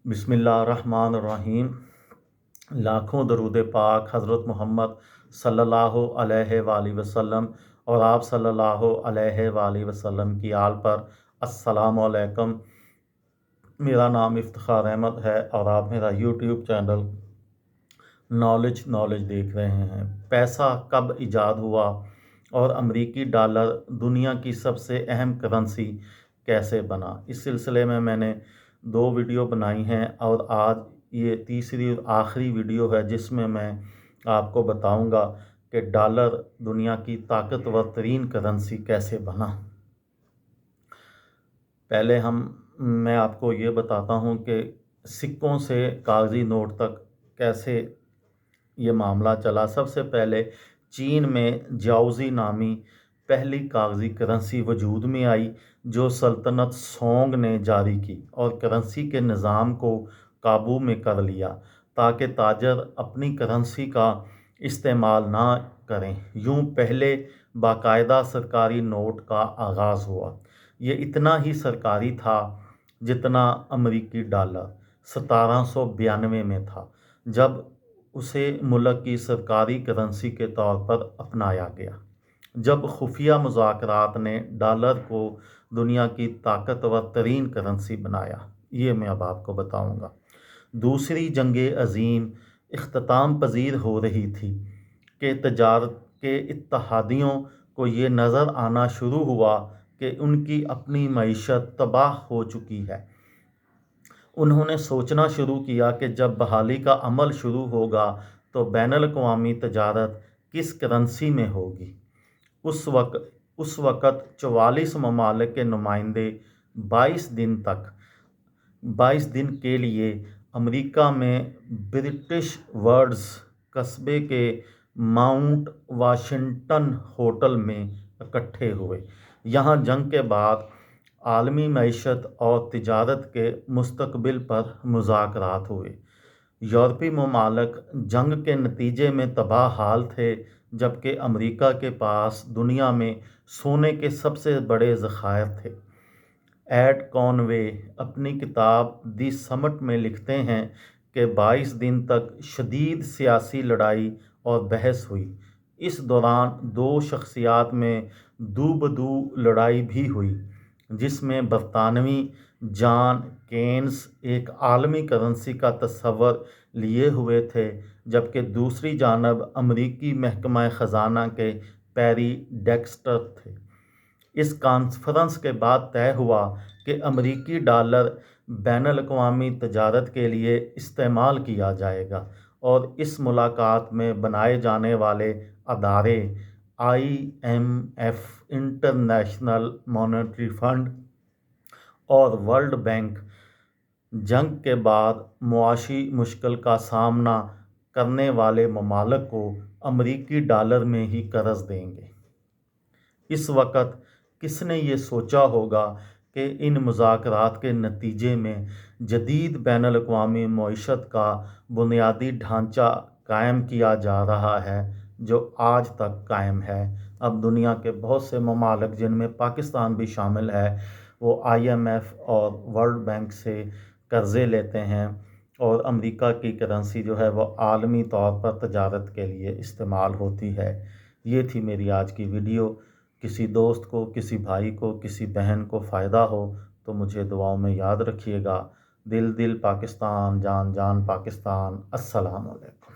बिस्मिल्लाहिर्रहमानिर्रहीम। लाखों दरूद पाक हज़रत मोहम्मद सल्लल्लाहु अलैहि वसल्लम और आप सल्लल्लाहु अलैहि वसल्लम की आल पर अस्सलामु अलैकुम। मेरा नाम इफ्तिखार अहमद है और आप मेरा यूट्यूब चैनल नॉलेज देख रहे हैं। पैसा कब इजाद हुआ और अमरीकी डॉलर दुनिया की सबसे अहम करेंसी कैसे बना, इस सिलसिले में मैंने 2 वीडियो बनाई हैं और आज ये तीसरी और आखिरी वीडियो है जिसमें मैं आपको बताऊंगा कि डॉलर दुनिया की ताकतवर तरीन करेंसी कैसे बना। पहले मैं आपको ये बताता हूँ कि सिक्कों से कागज़ी नोट तक कैसे ये मामला चला। सबसे पहले चीन में जाओजी नामी पहली कागज़ी करेंसी वजूद में आई जो सल्तनत सोंग ने जारी की और करेंसी के निज़ाम को काबू में कर लिया ताकि ताजर अपनी करेंसी का इस्तेमाल ना करें। यूं पहले बाकायदा सरकारी नोट का आगाज़ हुआ। ये इतना ही सरकारी था जितना अमरीकी डॉलर 1792 में था जब उसे मुल्क की सरकारी करेंसी के तौर पर अपनाया गया। जब खुफिया मुज़ाकरात ने डॉलर को दुनिया की ताकतवर तरीन करेंसी बनाया, ये मैं अब आपको बताऊंगा। दूसरी जंगे अज़ीम इख्तिताम पजीर हो रही थी कि तजारत के इत्तहादियों को ये नज़र आना शुरू हुआ कि उनकी अपनी मईशत तबाह हो चुकी है। उन्होंने सोचना शुरू किया कि जब बहाली का अमल शुरू होगा तो बैनुल-अक़वामी तजारत किस करेंसी में होगी। उस वक़्त 44 ममालिक के नुमाइंदे 22 दिन के लिए अमेरिका में ब्रिटिश वर्ड्स कस्बे के माउंट वाशिंगटन होटल में इकट्ठे हुए। यहाँ जंग के बाद आलमी मईशत और तिजारत के मुस्तकबिल पर मुज़ाकरात हुए। यूरोपी ममालिक जंग के नतीजे में तबाह हाल थे जबकि अमेरिका के पास दुनिया में सोने के सबसे बड़े ज़खायर थे। एड कॉनवे अपनी किताब दी समिट में लिखते हैं कि 22 दिन तक शदीद सियासी लड़ाई और बहस हुई। इस दौरान 2 शख्सियात में दू बदू लड़ाई भी हुई जिसमें बरतानवी जॉन केन्स एक आलमी करेंसी का तस्वर लिए हुए थे जबकि दूसरी जानब अमरीकी महकमा ख़जाना के पैरी डेक्स्टर थे। इस कॉन्फ्रेंस के बाद तय हुआ कि अमरीकी डॉलर बैनुल-अक़वामी तजारत के लिए इस्तेमाल किया जाएगा और इस मुलाकात में बनाए जाने वाले अदारे IMF, इंटरनेशनल मॉनेटरी फंड और वर्ल्ड बैंक जंग के बाद मुआशी मुश्किल का सामना करने वाले ममालिक को अमरीकी डॉलर में ही कर्ज देंगे। इस वक़्त किसने ये सोचा होगा कि इन मुज़ाकरात के नतीजे में जदीद बैनुल-अक़वामी मईशत का बुनियादी ढांचा कायम किया जा रहा है जो आज तक कायम है। अब दुनिया के बहुत से ममालिक जिनमें पाकिस्तान भी शामिल है वो IMF और वर्ल्ड बैंक से कर्ज़े लेते हैं और अमेरिका की करेंसी जो है वो आलमी तौर पर तजारत के लिए इस्तेमाल होती है। ये थी मेरी आज की वीडियो। किसी दोस्त को, किसी भाई को, किसी बहन को फ़ायदा हो तो मुझे दुआओं में याद रखिएगा। दिल दिल पाकिस्तान, जान जान पाकिस्तान। अस्सलाम वालेकुम।